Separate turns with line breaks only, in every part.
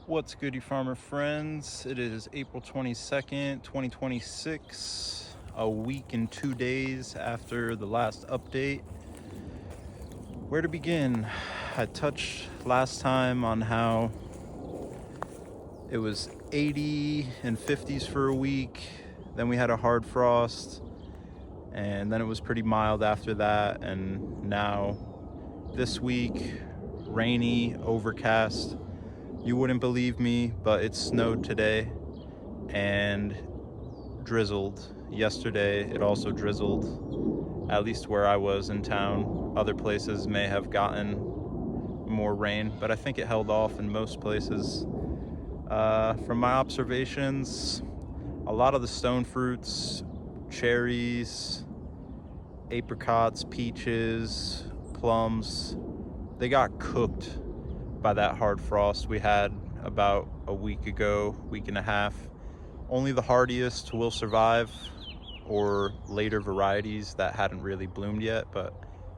What's good, you farmer friends? It is April 22nd, 2026, a week and 2 days after the last update. Where to begin? I touched last time on how it was 80 and 50s for a week, then we had a hard frost, and then it was pretty mild after that, and now this week, rainy, overcast. You wouldn't believe me, but it snowed today and drizzled. Yesterday, it also drizzled, at least where I was in town. Other places may have gotten more rain, but I think it held off in most places. From my observations, a lot of the stone fruits, cherries, apricots, peaches, plums, they got cooked by that hard frost we had about a week ago, week and a half. Only the hardiest will survive, or later varieties that hadn't really bloomed yet. But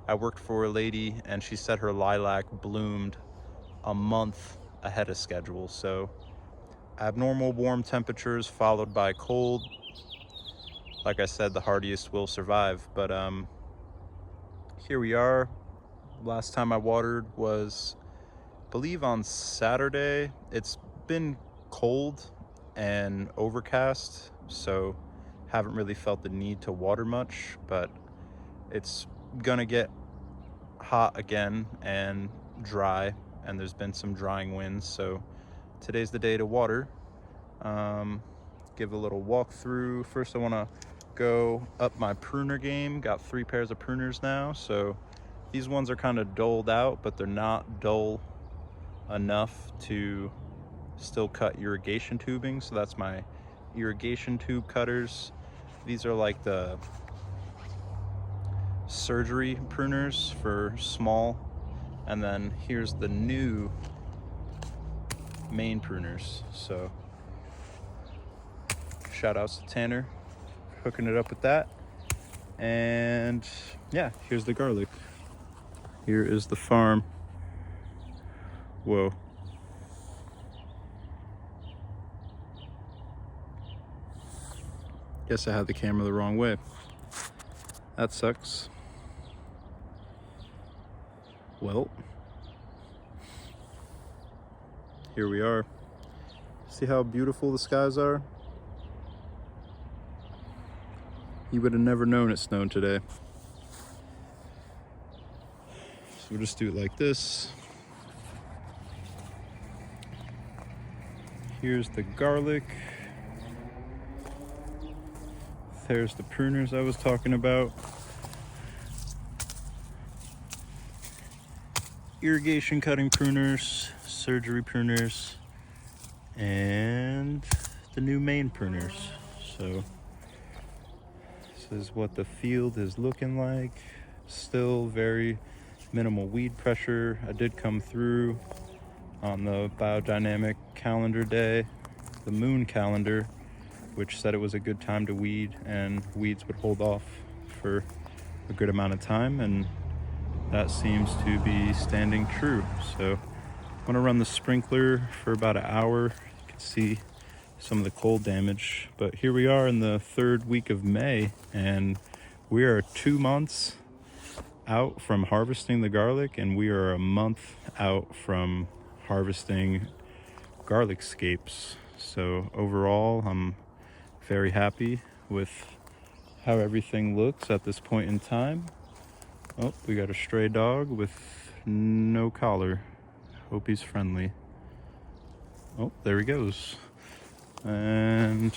I worked for a lady and she said her lilac bloomed a month ahead of schedule. So abnormal warm temperatures followed by cold. Like I said, the hardiest will survive. But here we are. Last time I watered was, I believe, on Saturday. It's been cold and overcast, so haven't really felt the need to water much, but it's gonna get hot again and dry, and there's been some drying winds, so today's the day to water. Give a little walkthrough. First I want to go up my pruner game. Got 3 pairs of pruners now, so these ones are kind of dulled out, but they're not dull enough to still cut irrigation tubing. So that's my irrigation tube cutters. These are like the surgery pruners for small, and then here's the new main pruners. So shout outs to Tanner hooking it up with that. And yeah, here's the garlic. Here is the farm. Whoa. Guess I had the camera the wrong way. That sucks. Well, here we are. See how beautiful the skies are? You would have never known it snowed today. So we'll just do it like this. Here's the garlic. There's the pruners I was talking about. Irrigation cutting pruners, surgery pruners, and the new main pruners. So this is what the field is looking like. Still very minimal weed pressure. I did come through on the biodynamic calendar day, the moon calendar, which said it was a good time to weed and weeds would hold off for a good amount of time, and that seems to be standing true. So I'm gonna run the sprinkler for about an hour. You can see some of the cold damage, but here we are in the 3rd week of May, and we are 2 months out from harvesting the garlic, and we are a month out from harvesting garlic scapes. So overall, I'm very happy with how everything looks at this point in time. Oh, we got a stray dog with no collar. Hope he's friendly. Oh, there he goes. And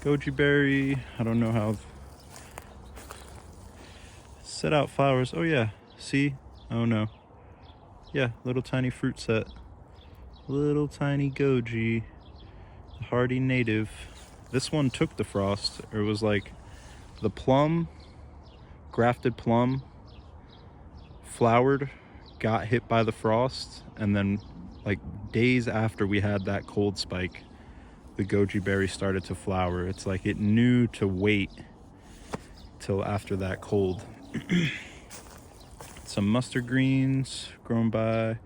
goji berry, I don't know how. Set out flowers. Oh yeah, see? Oh no. Yeah, little tiny fruit set. Little tiny goji. Hardy native. This one took the frost. It was like the plum, grafted plum, flowered, got hit by the frost, and then like days after we had that cold spike, the goji berry started to flower. It's like it knew to wait till after that cold. Some mustard greens grown by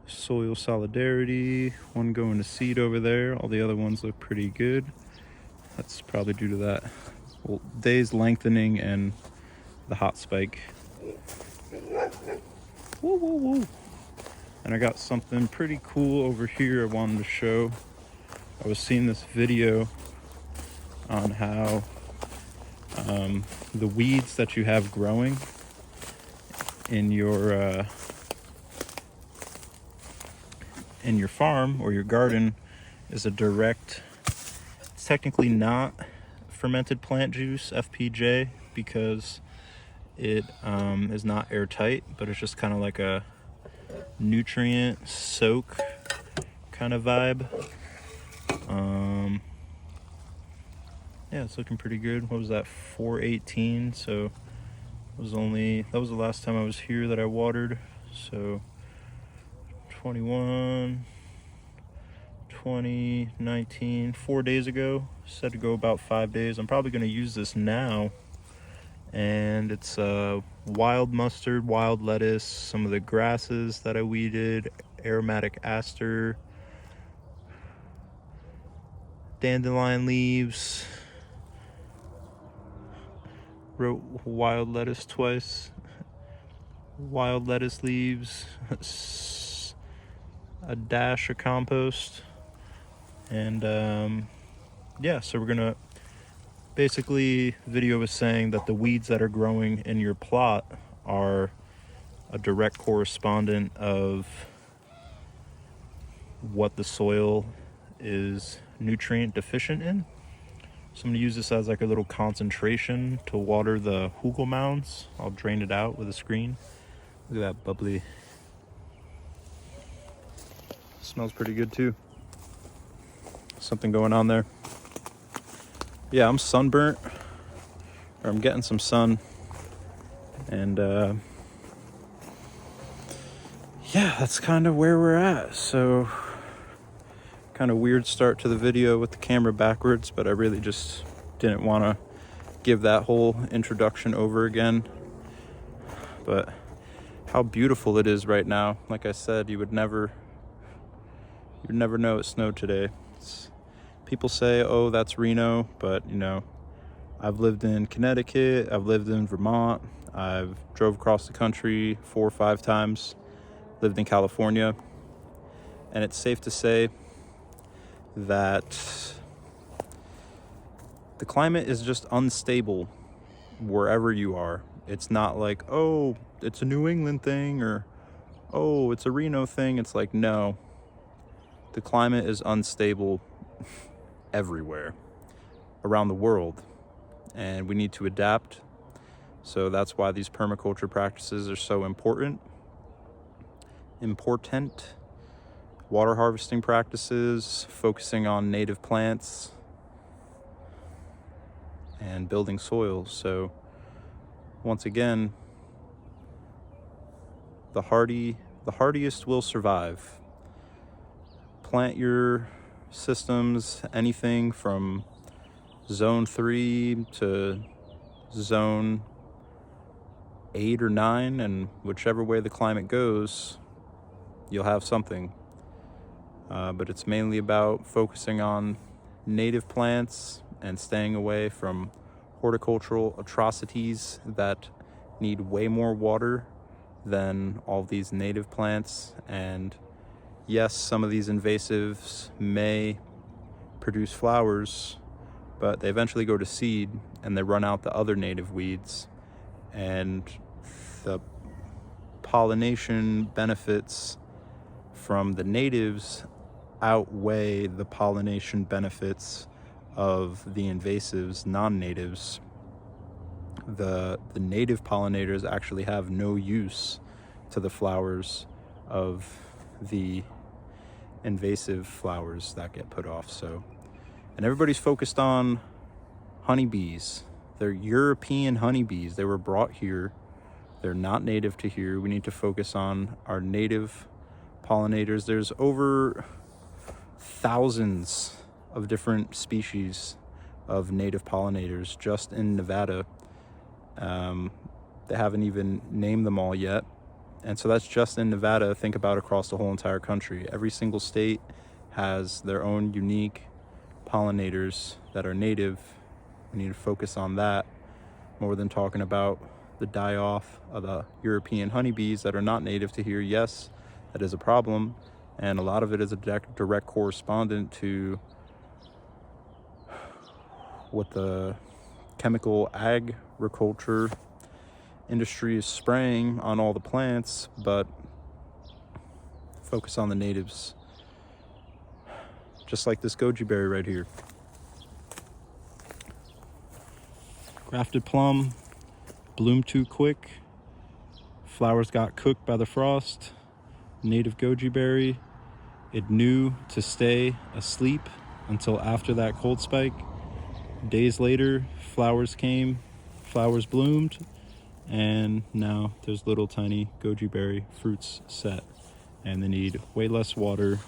Soil Solidarity, one going to seed over there. All the other ones look pretty good. That's probably due to that days lengthening and the hot spike. Woo, woo, woo. And I got something pretty cool over here I wanted to show. I was seeing this video on how the weeds that you have growing in your farm or your garden is a direct, it's technically not fermented plant juice, FPJ, because it is not airtight, but it's just kind of like a nutrient soak kind of vibe. Yeah, it's looking pretty good. What was that, 418? So that was the last time I was here that I watered. So 21, 20, 19, 4 days ago. Said to go about 5 days. I'm probably going to use this now. And it's wild mustard, wild lettuce, some of the grasses that I weeded, aromatic aster, dandelion leaves. Wrote wild lettuce twice. Wild lettuce leaves, a dash of compost, and yeah, so we're gonna basically, the video was saying that the weeds that are growing in your plot are a direct correspondent of what the soil is nutrient deficient in. So I'm going to use this as like a little concentration to water the hugel mounds. I'll drain it out with a screen. Look at that bubbly. Smells pretty good too. Something going on there. Yeah, I'm sunburnt, or I'm getting some sun. And yeah, that's kind of where we're at. So kind of weird start to the video with the camera backwards, but I really just didn't want to give that whole introduction over again. But how beautiful it is right now. Like I said, you would never know it snowed today. People say, oh, that's Reno, but you know, I've lived in Connecticut, I've lived in Vermont, I've drove across the country 4 or 5 times, lived in California, and it's safe to say that the climate is just unstable wherever you are. It's not like, oh, it's a New England thing, or oh, it's a Reno thing. It's like, no, the climate is unstable everywhere around the world, and we need to adapt. So that's why these permaculture practices are so important. Water harvesting practices, focusing on native plants, and building soil. So once again, the hardiest will survive. Plant your systems, anything from zone 3 to zone 8 or 9, and whichever way the climate goes, you'll have something. But it's mainly about focusing on native plants and staying away from horticultural atrocities that need way more water than all these native plants. And yes, some of these invasives may produce flowers, but they eventually go to seed and they run out the other native weeds, and the pollination benefits from the natives outweigh the pollination benefits of the invasives, non-natives. The native pollinators actually have no use to the flowers of the invasive flowers that get put off. So, and everybody's focused on honeybees. They're European honeybees. They were brought here. They're not native to here. We need to focus on our native pollinators. There's over thousands of different species of native pollinators just in Nevada. They haven't even named them all yet, And so that's just in Nevada. Think about across the whole entire country. Every single state has their own unique pollinators that are native. We need to focus on that more than talking about the die-off of the European honeybees that are not native to here. Yes, that is a problem, and a lot of it is a direct correspondent to what the chemical agriculture industry is spraying on all the plants, but focus on the natives. Just like this goji berry right here. Grafted plum, bloomed too quick, flowers got cooked by the frost, native goji berry. It knew to stay asleep until after that cold spike. Days later, flowers came, flowers bloomed, and now there's little tiny goji berry fruits set, and they need way less water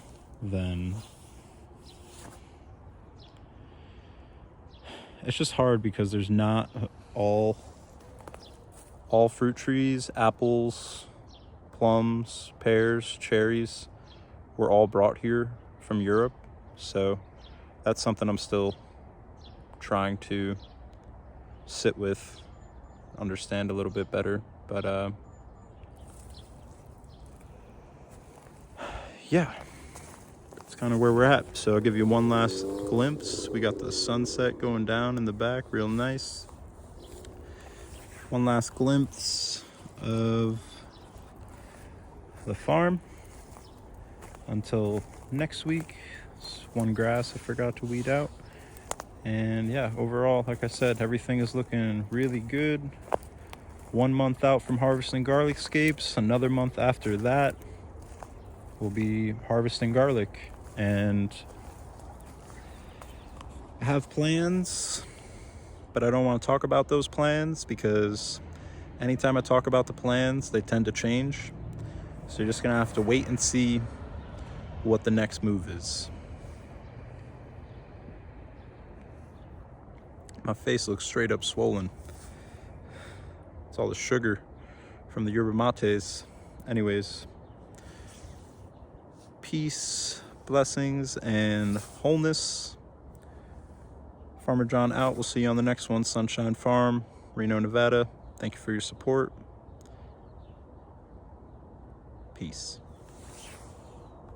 than... It's just hard because there's not all fruit trees, apples, plums, pears, cherries were all brought here from Europe. So that's something I'm still trying to sit with, understand a little bit better. But yeah, that's kind of where we're at. So I'll give you one last glimpse. We got the sunset going down in the back, real nice. One last glimpse of the farm until next week. It's one grass I forgot to weed out. And yeah, overall, like I said, everything is looking really good. 1 month out from harvesting garlic scapes. Another month after that, we'll be harvesting garlic. And I have plans, but I don't want to talk about those plans because anytime I talk about the plans, they tend to change. So you're just going to have to wait and see what the next move is. My face looks straight up swollen. It's all the sugar from the yerba mates. Anyways, peace, blessings, and wholeness. Farmer John out. We'll see you on the next one. Sunshine Farm, Reno, Nevada. Thank you for your support. Peace.